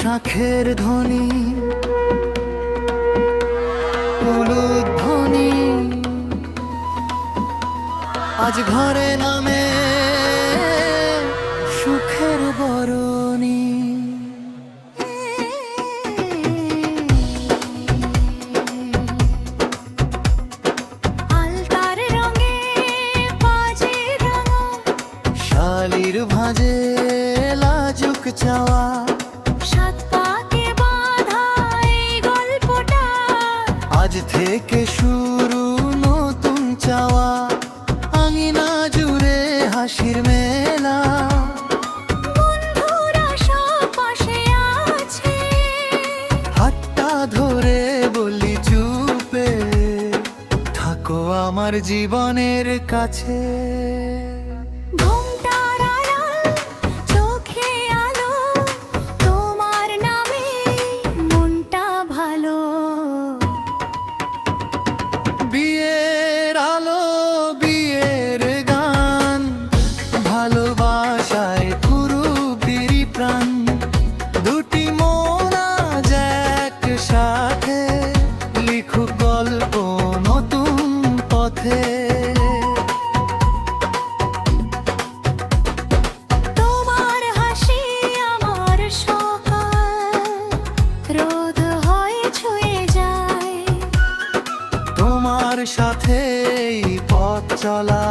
শাঁখের ধ্বনি, উলুধ্বনি আজ ঘরে নামে সুখের বরণী। আলতার রঙে বাজে রাঙা, শালির ভাঁজে লাজুক চাওয়া, সাত পাকে বাঁধা এই গল্পটা, আজ থেকে শুরু নতুন চাওয়া। আঙিনা জুড়ে হাসির মেলা, বন্ধুরা সব পাশে আছে, হাতটা ধরে বলি চুপে থাকো আমার জীবনের কাছে। ঘুমটার আড়াল চোখে আলো, তোমার নামে মনটা ভালো। বিয়ের আলো, বিয়ের গান, ভালোবাসায় কুরুপিরি প্রাণ, দুটি মন আজ একসাথে লিখুক গল্প নতুন পথে। তোমার হাসি আমার সকাল, রোদ হয়ে ছুঁয়ে যায়। তোমার সাথে এই পথ চলা